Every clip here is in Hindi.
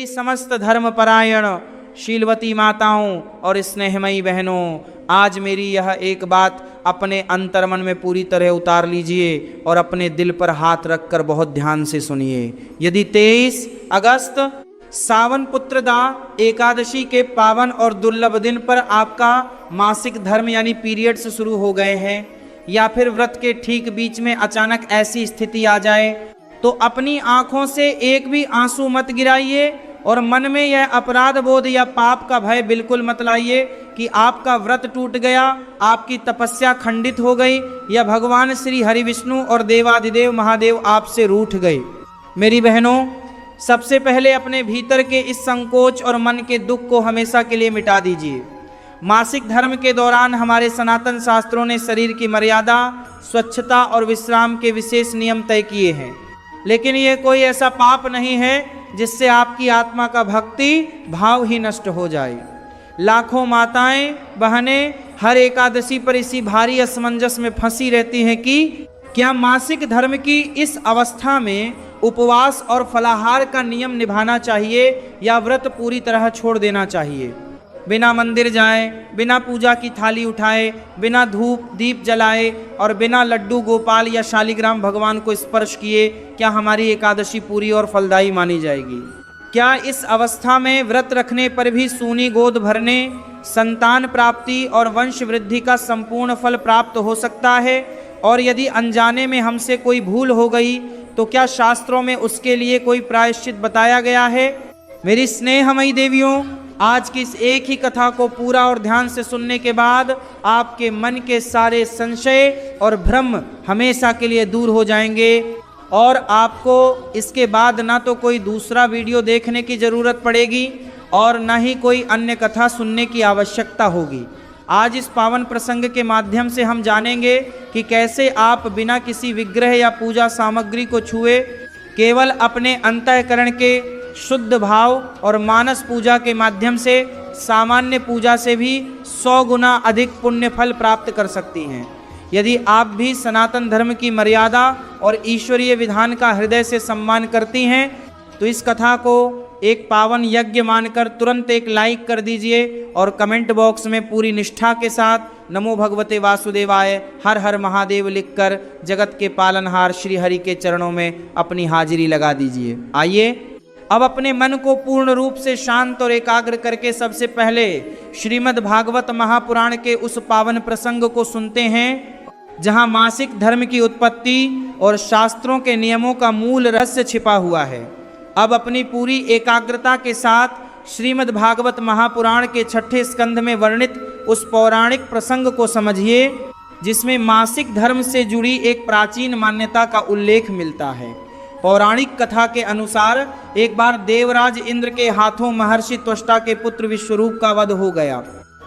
मेरी समस्त धर्मपरायण शीलवती माताओं और स्नेहमयी बहनों, आज मेरी यह एक बात अपने अंतर्मन में पूरी तरह उतार लीजिए और अपने दिल पर हाथ रखकर बहुत ध्यान से सुनिए। यदि 23 अगस्त सावन पुत्रदा एकादशी के पावन और दुर्लभ दिन पर आपका मासिक धर्म यानी पीरियड्स शुरू हो गए हैं, या फिर व्रत के ठीक बीच में अचानक ऐसी स्थिति आ जाए, तो अपनी आंखों से एक भी आंसू मत गिराइए और मन में यह अपराध बोध या पाप का भय बिल्कुल मत लाइए कि आपका व्रत टूट गया, आपकी तपस्या खंडित हो गई, या भगवान श्री हरि विष्णु और देवाधिदेव महादेव आपसे रूठ गए। मेरी बहनों, सबसे पहले अपने भीतर के इस संकोच और मन के दुख को हमेशा के लिए मिटा दीजिए। मासिक धर्म के दौरान हमारे सनातन शास्त्रों ने शरीर की मर्यादा, स्वच्छता और विश्राम के विशेष नियम तय किए हैं, लेकिन यह कोई ऐसा पाप नहीं है जिससे आपकी आत्मा का भक्ति भाव ही नष्ट हो जाए। लाखों माताएं बहनें हर एकादशी पर इसी भारी असमंजस में फंसी रहती हैं कि क्या मासिक धर्म की इस अवस्था में उपवास और फलाहार का नियम निभाना चाहिए या व्रत पूरी तरह छोड़ देना चाहिए। बिना मंदिर जाए, बिना पूजा की थाली उठाए, बिना धूप दीप जलाए और बिना लड्डू गोपाल या शालिग्राम भगवान को स्पर्श किए क्या हमारी एकादशी पूरी और फलदायी मानी जाएगी? क्या इस अवस्था में व्रत रखने पर भी सूनी गोद भरने, संतान प्राप्ति और वंश वृद्धि का संपूर्ण फल प्राप्त हो सकता है? और यदि अनजाने में हमसे कोई भूल हो गई तो क्या शास्त्रों में उसके लिए कोई प्रायश्चित बताया गया है? मेरी स्नेहमयी देवियों, आज की इस एक ही कथा को पूरा और ध्यान से सुनने के बाद आपके मन के सारे संशय और भ्रम हमेशा के लिए दूर हो जाएंगे और आपको इसके बाद ना तो कोई दूसरा वीडियो देखने की ज़रूरत पड़ेगी और ना ही कोई अन्य कथा सुनने की आवश्यकता होगी। आज इस पावन प्रसंग के माध्यम से हम जानेंगे कि कैसे आप बिना किसी विग्रह या पूजा सामग्री को छुए केवल अपने अंतःकरण के शुद्ध भाव और मानस पूजा के माध्यम से सामान्य पूजा से भी 100 गुना अधिक पुण्य फल प्राप्त कर सकती हैं। यदि आप भी सनातन धर्म की मर्यादा और ईश्वरीय विधान का हृदय से सम्मान करती हैं तो इस कथा को एक पावन यज्ञ मानकर तुरंत एक लाइक कर दीजिए और कमेंट बॉक्स में पूरी निष्ठा के साथ नमो भगवते वासुदेवाय हर हर महादेव लिखकर जगत के पालनहार श्री हरि के चरणों में अपनी हाजिरी लगा दीजिए। आइए अब अपने मन को पूर्ण रूप से शांत और एकाग्र करके सबसे पहले श्रीमद् भागवत महापुराण के उस पावन प्रसंग को सुनते हैं जहां मासिक धर्म की उत्पत्ति और शास्त्रों के नियमों का मूल रहस्य छिपा हुआ है। अब अपनी पूरी एकाग्रता के साथ श्रीमद् भागवत महापुराण के 6ठे स्कंध में वर्णित उस पौराणिक प्रसंग को समझिए जिसमें मासिक धर्म से जुड़ी एक प्राचीन मान्यता का उल्लेख मिलता है। पौराणिक कथा के अनुसार एक बार देवराज इंद्र के हाथों महर्षि त्वष्टा के पुत्र विश्वरूप का वध हो गया,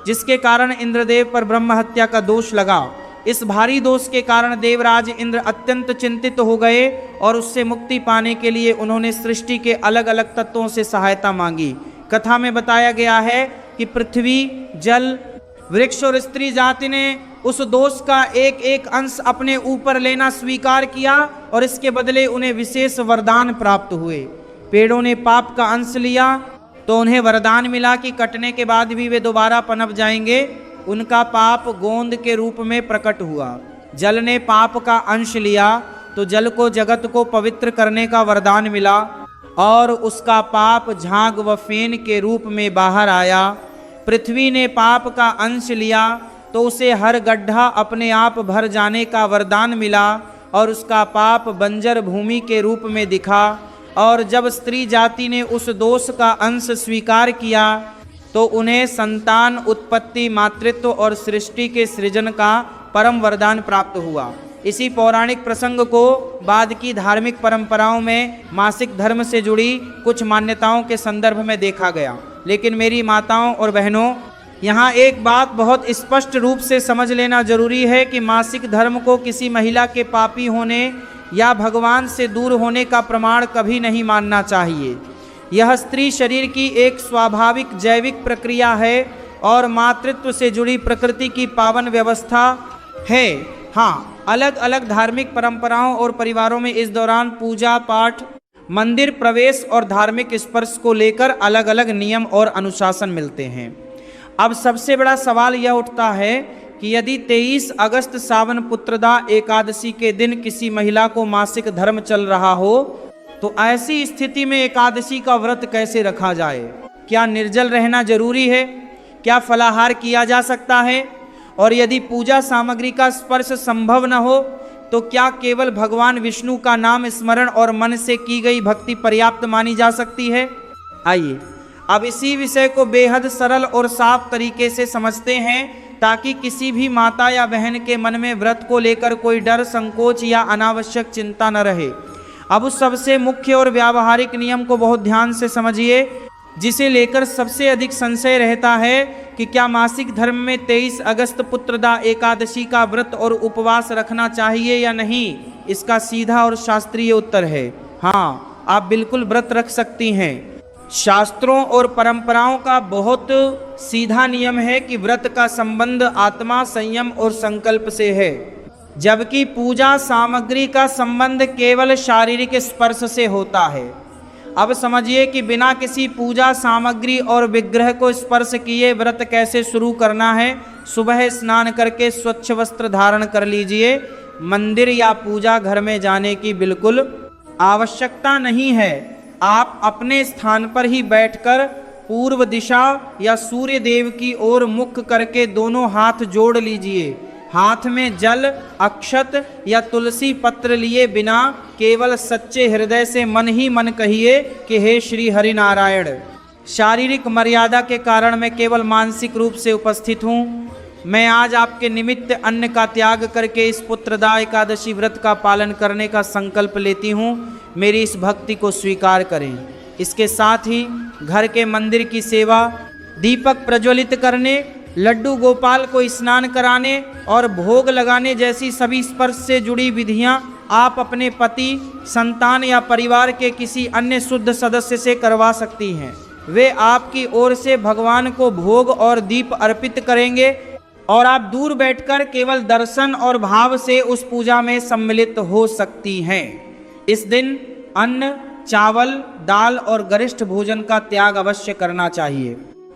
जिसके कारण इंद्रदेव पर ब्रह्म हत्या का दोष लगा। इस भारी दोष के कारण देवराज इंद्र अत्यंत चिंतित हो गए और उससे मुक्ति पाने के लिए उन्होंने सृष्टि के अलग अलग तत्वों से सहायता मांगी। कथा में बताया गया है कि पृथ्वी, जल, वृक्ष और स्त्री जाति ने उस दोष का एक एक अंश अपने ऊपर लेना स्वीकार किया और इसके बदले उन्हें विशेष वरदान प्राप्त हुए। पेड़ों ने पाप का अंश लिया तो उन्हें वरदान मिला कि कटने के बाद भी वे दोबारा पनप जाएंगे। उनका पाप गोंद के रूप में प्रकट हुआ। जल ने पाप का अंश लिया तो जल को जगत को पवित्र करने का वरदान मिला और उसका पाप झाग व फेन के रूप में बाहर आया। पृथ्वी ने पाप का अंश लिया तो उसे हर गड्ढा अपने आप भर जाने का वरदान मिला और उसका पाप बंजर भूमि के रूप में दिखा। और जब स्त्री जाति ने उस दोष का अंश स्वीकार किया तो उन्हें संतान उत्पत्ति, मातृत्व और सृष्टि के सृजन का परम वरदान प्राप्त हुआ। इसी पौराणिक प्रसंग को बाद की धार्मिक परंपराओं में मासिक धर्म से जुड़ी कुछ मान्यताओं के संदर्भ में देखा गया। लेकिन मेरी माताओं और बहनों, यहाँ एक बात बहुत स्पष्ट रूप से समझ लेना जरूरी है कि मासिक धर्म को किसी महिला के पापी होने या भगवान से दूर होने का प्रमाण कभी नहीं मानना चाहिए। यह स्त्री शरीर की एक स्वाभाविक जैविक प्रक्रिया है और मातृत्व से जुड़ी प्रकृति की पावन व्यवस्था है। हाँ, अलग अलग धार्मिक परंपराओं और परिवारों में इस दौरान पूजा पाठ मंदिर प्रवेश और धार्मिक स्पर्श को लेकर अलग अलग नियम और अनुशासन मिलते हैं। अब सबसे बड़ा सवाल यह उठता है कि यदि 23 अगस्त सावन पुत्रदा एकादशी के दिन किसी महिला को मासिक धर्म चल रहा हो तो ऐसी स्थिति में एकादशी का व्रत कैसे रखा जाए? क्या निर्जल रहना जरूरी है? क्या फलाहार किया जा सकता है? और यदि पूजा सामग्री का स्पर्श संभव न हो तो क्या केवल भगवान विष्णु का नाम स्मरण और मन से की गई भक्ति पर्याप्त मानी जा सकती है? आइए अब इसी विषय को बेहद सरल और साफ तरीके से समझते हैं ताकि किसी भी माता या बहन के मन में व्रत को लेकर कोई डर, संकोच या अनावश्यक चिंता न रहे। अब उस सबसे मुख्य और व्यावहारिक नियम को बहुत ध्यान से समझिए जिसे लेकर सबसे अधिक संशय रहता है कि क्या मासिक धर्म में 23 अगस्त पुत्रदा एकादशी का व्रत और उपवास रखना चाहिए या नहीं। इसका सीधा और शास्त्रीय उत्तर है हाँ, आप बिल्कुल व्रत रख सकती हैं। शास्त्रों और परंपराओं का बहुत सीधा नियम है कि व्रत का संबंध आत्मा, संयम और संकल्प से है, जबकि पूजा सामग्री का संबंध केवल शारीरिक स्पर्श से होता है। अब समझिए कि बिना किसी पूजा सामग्री और विग्रह को स्पर्श किए व्रत कैसे शुरू करना है। सुबह स्नान करके स्वच्छ वस्त्र धारण कर लीजिए। मंदिर या पूजा घर में जाने की बिल्कुल आवश्यकता नहीं है। आप अपने स्थान पर ही बैठकर पूर्व दिशा या सूर्य देव की ओर मुख करके दोनों हाथ जोड़ लीजिए। हाथ में जल, अक्षत या तुलसी पत्र लिए बिना केवल सच्चे हृदय से मन ही मन कहिए कि हे श्री हरि नारायण। शारीरिक मर्यादा के कारण मैं केवल मानसिक रूप से उपस्थित हूँ। मैं आज आपके निमित्त अन्न का त्याग करके इस पुत्रदा एकादशी व्रत का पालन करने का संकल्प लेती हूँ। मेरी इस भक्ति को स्वीकार करें। इसके साथ ही घर के मंदिर की सेवा, दीपक प्रज्वलित करने, लड्डू गोपाल को स्नान कराने और भोग लगाने जैसी सभी स्पर्श से जुड़ी विधियां आप अपने पति, संतान या परिवार के किसी अन्य शुद्ध सदस्य से करवा सकती हैं। वे आपकी ओर से भगवान को भोग और दीप अर्पित करेंगे और आप दूर बैठकर केवल दर्शन और भाव से उस पूजा में सम्मिलित हो सकती हैं। इस दिन अन्न, चावल, दाल और गरिष्ठ भोजन का त्याग अवश्य करना चाहिए,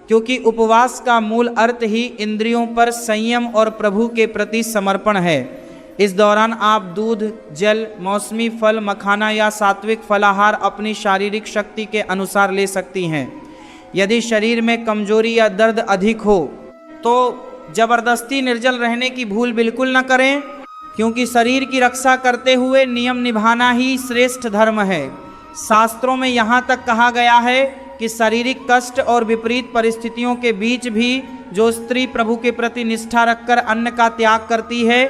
क्योंकि उपवास का मूल अर्थ ही इंद्रियों पर संयम और प्रभु के प्रति समर्पण है। इस दौरान आप दूध, जल, मौसमी फल, मखाना या सात्विक फलाहार अपनी शारीरिक शक्ति के अनुसार ले सकती हैं। यदि शरीर में कमजोरी या दर्द अधिक हो तो जबरदस्ती निर्जल रहने की भूल बिल्कुल न करें, क्योंकि शरीर की रक्षा करते हुए नियम निभाना ही श्रेष्ठ धर्म है। शास्त्रों में यहाँ तक कहा गया है कि शारीरिक कष्ट और विपरीत परिस्थितियों के बीच भी जो स्त्री प्रभु के प्रति निष्ठा रखकर अन्न का त्याग करती है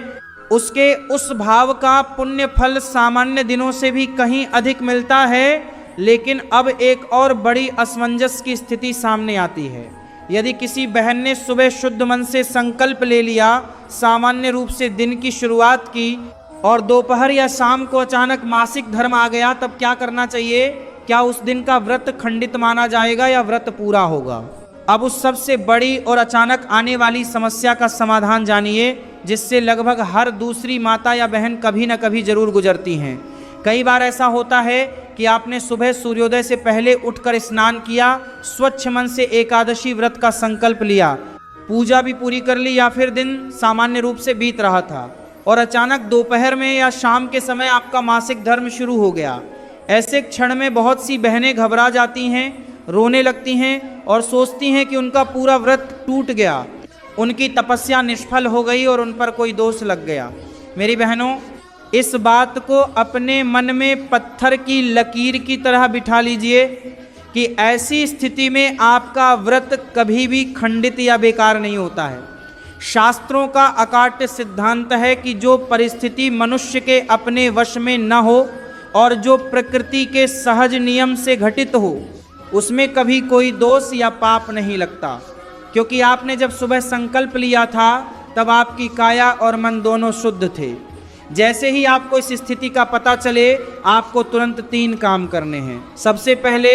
उसके उस भाव का पुण्य फल सामान्य दिनों से भी कहीं अधिक मिलता है। लेकिन अब एक और बड़ी असमंजस की स्थिति सामने आती है। यदि किसी बहन ने सुबह शुद्ध मन से संकल्प ले लिया, सामान्य रूप से दिन की शुरुआत की और दोपहर या शाम को अचानक मासिक धर्म आ गया, तब क्या करना चाहिए? क्या उस दिन का व्रत खंडित माना जाएगा या व्रत पूरा होगा? अब उस सबसे बड़ी और अचानक आने वाली समस्या का समाधान जानिए, जिससे लगभग हर दूसरी माता या बहन कभी न कभी जरूर गुजरती हैं। कई बार ऐसा होता है कि आपने सुबह सूर्योदय से पहले उठकर स्नान किया, स्वच्छ मन से एकादशी व्रत का संकल्प लिया, पूजा भी पूरी कर ली या फिर दिन सामान्य रूप से बीत रहा था और अचानक दोपहर में या शाम के समय आपका मासिक धर्म शुरू हो गया। ऐसे क्षण में बहुत सी बहनें घबरा जाती हैं, रोने लगती हैं और सोचती हैं कि उनका पूरा व्रत टूट गया, उनकी तपस्या निष्फल हो गई और उन पर कोई दोष लग गया। मेरी बहनों, इस बात को अपने मन में पत्थर की लकीर की तरह बिठा लीजिए कि ऐसी स्थिति में आपका व्रत कभी भी खंडित या बेकार नहीं होता है। शास्त्रों का अकाट्य सिद्धांत है कि जो परिस्थिति मनुष्य के अपने वश में न हो और जो प्रकृति के सहज नियम से घटित हो, उसमें कभी कोई दोष या पाप नहीं लगता। क्योंकि आपने जब सुबह संकल्प लिया था तब आपकी काया और मन दोनों शुद्ध थे। जैसे ही आपको इस स्थिति का पता चले, आपको तुरंत 3 काम करने हैं। सबसे पहले,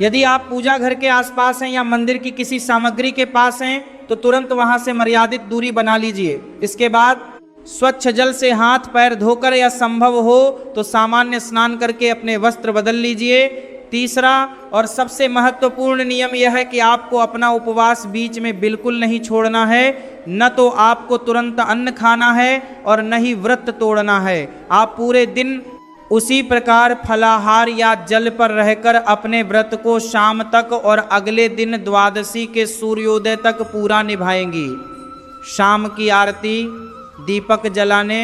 यदि आप पूजा घर के आसपास हैं या मंदिर की किसी सामग्री के पास हैं तो तुरंत वहां से मर्यादित दूरी बना लीजिए। इसके बाद स्वच्छ जल से हाथ पैर धोकर या संभव हो तो सामान्य स्नान करके अपने वस्त्र बदल लीजिए। तीसरा और सबसे महत्वपूर्ण नियम यह है कि आपको अपना उपवास बीच में बिल्कुल नहीं छोड़ना है। न तो आपको तुरंत अन्न खाना है और न ही व्रत तोड़ना है। आप पूरे दिन उसी प्रकार फलाहार या जल पर रहकर अपने व्रत को शाम तक और अगले दिन द्वादशी के सूर्योदय तक पूरा निभाएंगी। शाम की आरती, दीपक जलाने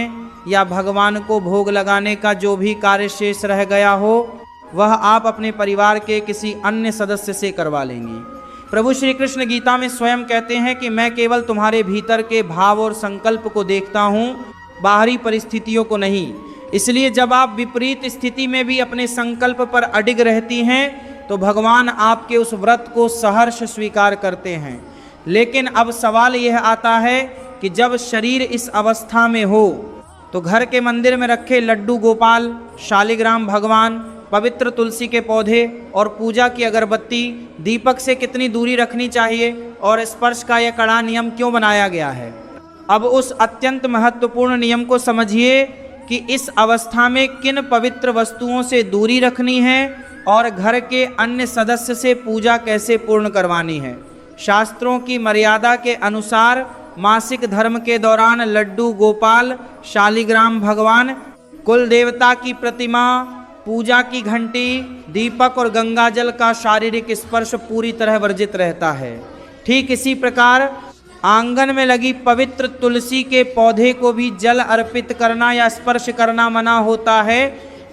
या भगवान को भोग लगाने का जो भी कार्य शेष रह गया हो वह आप अपने परिवार के किसी अन्य सदस्य से करवा लेंगी। प्रभु श्री कृष्ण गीता में स्वयं कहते हैं कि मैं केवल तुम्हारे भीतर के भाव और संकल्प को देखता हूँ, बाहरी परिस्थितियों को नहीं। इसलिए जब आप विपरीत स्थिति में भी अपने संकल्प पर अडिग रहती हैं तो भगवान आपके उस व्रत को सहर्ष स्वीकार करते हैं। लेकिन अब सवाल यह आता है कि जब शरीर इस अवस्था में हो तो घर के मंदिर में रखे लड्डू गोपाल, शालिग्राम भगवान, पवित्र तुलसी के पौधे और पूजा की अगरबत्ती, दीपक से कितनी दूरी रखनी चाहिए और स्पर्श का यह कड़ा नियम क्यों बनाया गया है। अब उस अत्यंत महत्वपूर्ण नियम को समझिए कि इस अवस्था में किन पवित्र वस्तुओं से दूरी रखनी है और घर के अन्य सदस्य से पूजा कैसे पूर्ण करवानी है। शास्त्रों की मर्यादा के अनुसार मासिक धर्म के दौरान लड्डू गोपाल, शालिग्राम भगवान, कुल देवता की प्रतिमा, पूजा की घंटी, दीपक और गंगाजल का शारीरिक स्पर्श पूरी तरह वर्जित रहता है। ठीक इसी प्रकार आंगन में लगी पवित्र तुलसी के पौधे को भी जल अर्पित करना या स्पर्श करना मना होता है।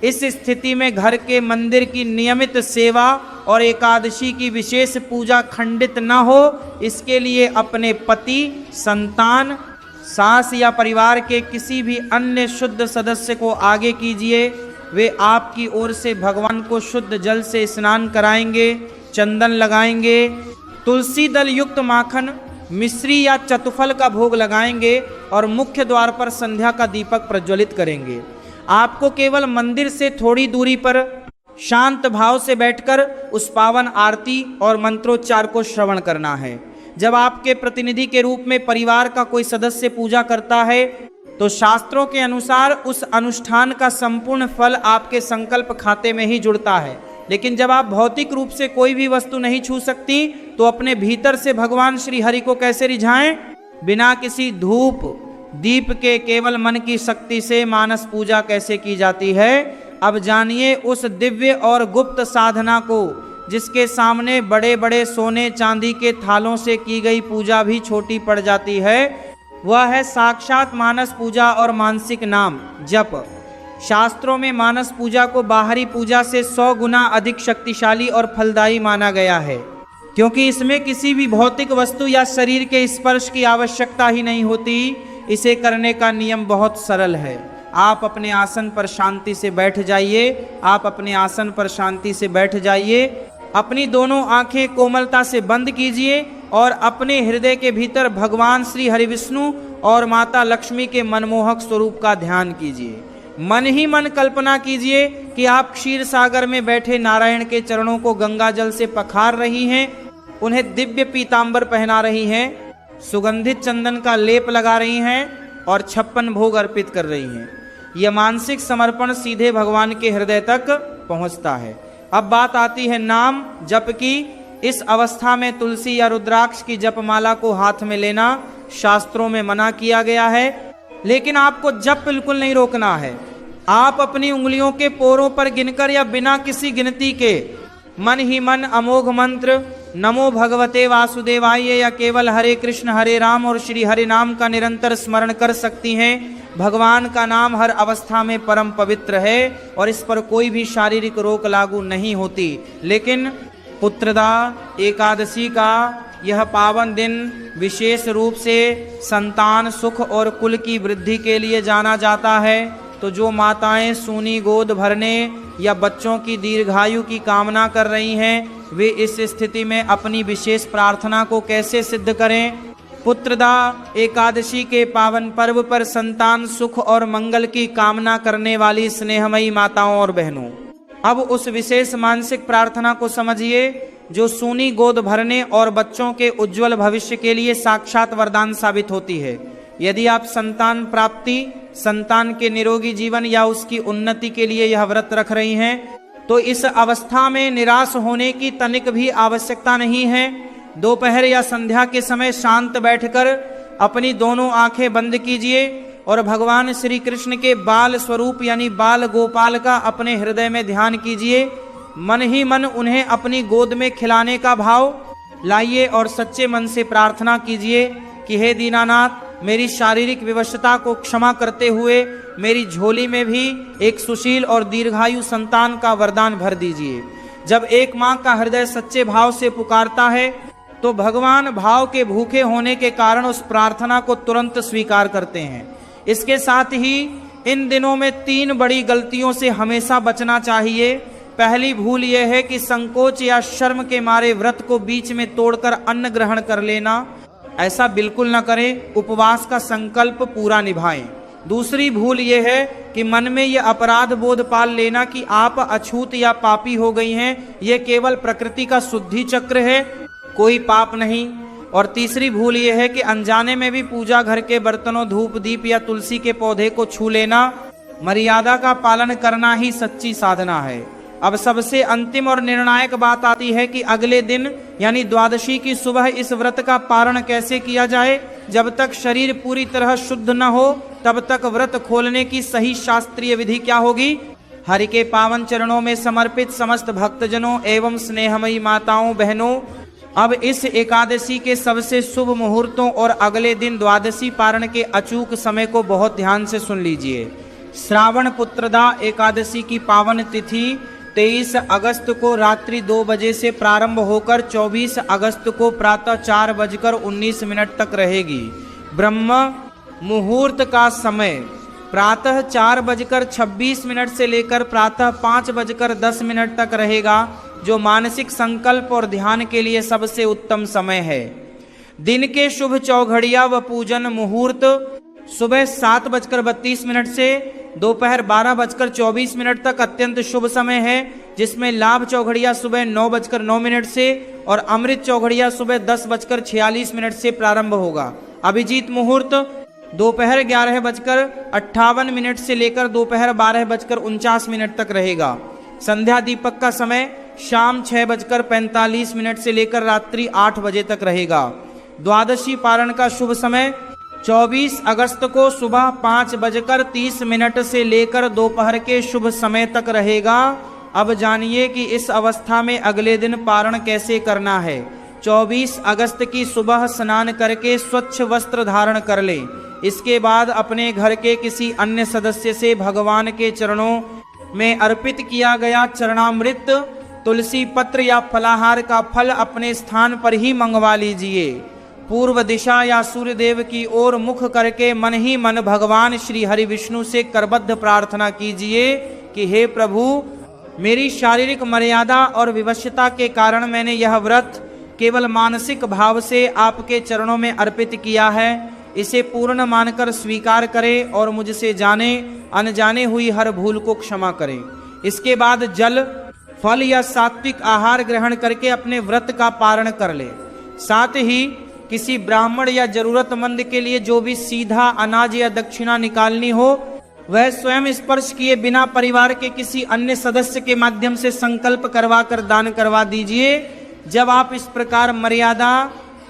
इस स्थिति में घर के मंदिर की नियमित सेवा और एकादशी की विशेष पूजा खंडित न हो, इसके लिए अपने पति, संतान, सास या परिवार के किसी भी अन्य शुद्ध सदस्य को आगे कीजिए। वे आपकी ओर से भगवान को शुद्ध जल से स्नान कराएंगे, चंदन लगाएंगे, तुलसी दल युक्त माखन, मिश्री या चतुफल का भोग लगाएंगे और मुख्य द्वार पर संध्या का दीपक प्रज्वलित करेंगे। आपको केवल मंदिर से थोड़ी दूरी पर शांत भाव से बैठकर उस पावन आरती और मंत्रोच्चार को श्रवण करना है। जब आपके प्रतिनिधि के रूप में परिवार का कोई सदस्य पूजा करता है तो शास्त्रों के अनुसार उस अनुष्ठान का संपूर्ण फल आपके संकल्प खाते में ही जुड़ता है। लेकिन जब आप भौतिक रूप से कोई भी वस्तु नहीं छू सकती तो अपने भीतर से भगवान श्री हरि को कैसे रिझाएं? बिना किसी धूप दीप के केवल मन की शक्ति से मानस पूजा कैसे की जाती है। अब जानिए उस दिव्य और गुप्त साधना को जिसके सामने बड़े बड़े सोने चांदी के थालों से की गई पूजा भी छोटी पड़ जाती है। वह है साक्षात मानस पूजा और मानसिक नाम जप। शास्त्रों में मानस पूजा को बाहरी पूजा से 100 गुना अधिक शक्तिशाली और फलदायी माना गया है, क्योंकि इसमें किसी भी भौतिक वस्तु या शरीर के स्पर्श की आवश्यकता ही नहीं होती। इसे करने का नियम बहुत सरल है। आप अपने आसन पर शांति से बैठ जाइए। आप अपने आसन पर शांति से बैठ जाइए। अपनी दोनों आंखें कोमलता से बंद कीजिए और अपने हृदय के भीतर भगवान श्री हरिविष्णु और माता लक्ष्मी के मनमोहक स्वरूप का ध्यान कीजिए। मन ही मन कल्पना कीजिए कि आप क्षीर सागर में बैठे नारायण के चरणों को गंगा जल से पखार रही हैं, उन्हें दिव्य पीतांबर पहना रही हैं, सुगंधित चंदन का लेप लगा रही हैं और 56 भोग अर्पित कर रही हैं। यह मानसिक समर्पण सीधे भगवान के हृदय तक पहुंचता है। अब बात आती है नाम जप की। इस अवस्था में तुलसी या रुद्राक्ष की जपमाला को हाथ में लेना शास्त्रों में मना किया गया है, लेकिन आपको जप बिल्कुल नहीं रोकना है। आप अपनी उंगलियों के पोरों पर गिनकर या बिना किसी गिनती के मन ही मन अमोघ मंत्र नमो भगवते वासुदेवाय या केवल हरे कृष्ण हरे राम और श्री हरि नाम का निरंतर स्मरण कर सकती हैं। भगवान का नाम हर अवस्था में परम पवित्र है और इस पर कोई भी शारीरिक रोक लागू नहीं होती। लेकिन पुत्रदा एकादशी का यह पावन दिन विशेष रूप से संतान सुख और कुल की वृद्धि के लिए जाना जाता है। तो जो माताएं सूनी गोद भरने या बच्चों की दीर्घायु की कामना कर रही हैं, वे इस स्थिति में अपनी विशेष प्रार्थना को कैसे सिद्ध करें? पुत्रदा एकादशी के पावन पर्व पर संतान सुख और मंगल की कामना करने वाली स्नेहमयी माताओं और बहनों, अब उस विशेष मानसिक प्रार्थना को समझिए जो सूनी गोद भरने और बच्चों के उज्जवल भविष्य के लिए साक्षात वरदान साबित होती है। यदि आप संतान प्राप्ति, संतान के निरोगी जीवन या उसकी उन्नति के लिए यह व्रत रख रही हैं, तो इस अवस्था में निराश होने की तनिक भी आवश्यकता नहीं है। दोपहर या संध्या के समय शांत बैठकर अपनी दोनों आंखें बंद कीजिए और भगवान श्री कृष्ण के बाल स्वरूप यानी बाल गोपाल का अपने हृदय में ध्यान कीजिए। मन ही मन उन्हें अपनी गोद में खिलाने का भाव लाइए और सच्चे मन से प्रार्थना कीजिए कि हे दीनानाथ, मेरी शारीरिक विवशता को क्षमा करते हुए मेरी झोली में भी एक सुशील और दीर्घायु संतान का वरदान भर दीजिए। जब एक माँ का हृदय सच्चे भाव से पुकारता है तो भगवान भाव के भूखे होने के कारण उस प्रार्थना को तुरंत स्वीकार करते हैं। इसके साथ ही इन दिनों में 3 बड़ी गलतियों से हमेशा बचना चाहिए। पहली भूल यह है कि संकोच या शर्म के मारे व्रत को बीच में तोड़कर अन्न ग्रहण कर लेना। ऐसा बिल्कुल न करें, उपवास का संकल्प पूरा निभाएं। दूसरी भूल यह है कि मन में यह अपराध बोध पाल लेना कि आप अछूत या पापी हो गई हैं। यह केवल प्रकृति का शुद्धि चक्र है, कोई पाप नहीं। और तीसरी भूल यह है कि अनजाने में भी पूजा घर के बर्तनों, धूप दीप या तुलसी के पौधे को छू लेना। मर्यादा का पालन करना ही सच्ची साधना है। अब सबसे अंतिम और निर्णायक बात आती है कि अगले दिन यानी द्वादशी की सुबह इस व्रत का पारण कैसे किया जाए। जब तक शरीर पूरी तरह शुद्ध न हो तब तक व्रत खोलने की सही शास्त्रीय विधि क्या होगी? हरि के पावन चरणों में समर्पित समस्त भक्तजनों एवं स्नेहमयी माताओं बहनों, अब इस एकादशी के सबसे शुभ मुहूर्तों और अगले दिन द्वादशी पारण के अचूक समय को बहुत ध्यान से सुन लीजिए। श्रावण पुत्रदा एकादशी की पावन तिथि 23 अगस्त को रात्रि 2 बजे से प्रारंभ होकर 24 अगस्त को प्रातः 4:19 तक रहेगी। ब्रह्म मुहूर्त का समय प्रातः 4:26 से लेकर प्रातः 5:10 तक रहेगा, जो मानसिक संकल्प और ध्यान के लिए सबसे उत्तम समय है। दिन के शुभ चौघड़िया व पूजन मुहूर्त सुबह 7:32 से दोपहर 12:24 तक अत्यंत शुभ समय है, जिसमें लाभ चौघड़िया सुबह 9:09 से और अमृत चौघड़िया सुबह 10:46 से प्रारंभ होगा। अभिजीत मुहूर्त दोपहर 11:58 से लेकर दोपहर 12:49 तक रहेगा। संध्या दीपक का समय शाम 6:45 से लेकर रात्रि 8 बजे तक रहेगा। द्वादशी पारण का शुभ समय 24 अगस्त को सुबह 5:30 से लेकर दोपहर के शुभ समय तक रहेगा। अब जानिए कि इस अवस्था में अगले दिन पारण कैसे करना है। 24 अगस्त की सुबह स्नान करके स्वच्छ वस्त्र धारण कर ले। इसके बाद अपने घर के किसी अन्य सदस्य से भगवान के चरणों में अर्पित किया गया चरणामृत, तुलसी पत्र या फलाहार का फल अपने स्थान पर ही मंगवा लीजिए। पूर्व दिशा या सूर्य देव की ओर मुख करके मन ही मन भगवान श्री हरि विष्णु से करबद्ध प्रार्थना कीजिए कि हे प्रभु, मेरी शारीरिक मर्यादा और विवशता के कारण मैंने यह व्रत केवल मानसिक भाव से आपके चरणों में अर्पित किया है। इसे पूर्ण मानकर स्वीकार करें और मुझसे जाने अनजाने हुई हर भूल को क्षमा करें। इसके बाद जल, फल या सात्विक आहार ग्रहण करके अपने व्रत का पारण कर ले। साथ ही किसी ब्राह्मण या जरूरतमंद के लिए जो भी सीधा अनाज या दक्षिणा निकालनी हो, वह स्वयं स्पर्श किए बिना परिवार के किसी अन्य सदस्य के माध्यम से संकल्प करवा कर दान करवा दीजिए। जब आप इस प्रकार मर्यादा,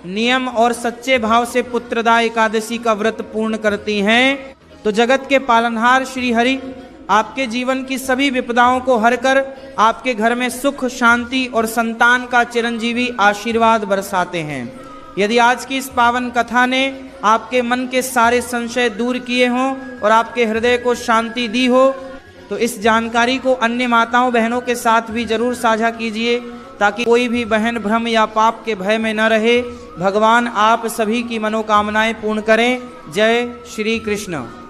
नियम और सच्चे भाव से पुत्रदा एकादशी का व्रत पूर्ण करती हैं, तो जगत के पालनहार श्री हरि आपके जीवन की सभी विपदाओं को हरकर आपके घर में सुख, शांति और संतान का चिरंजीवी आशीर्वाद बरसाते हैं। यदि आज की इस पावन कथा ने आपके मन के सारे संशय दूर किए हों और आपके हृदय को शांति दी हो, तो इस जानकारी को अन्य माताओं बहनों के साथ भी जरूर साझा कीजिए, ताकि कोई भी बहन भ्रम या पाप के भय में न रहे। भगवान आप सभी की मनोकामनाएं पूर्ण करें। जय श्री कृष्ण।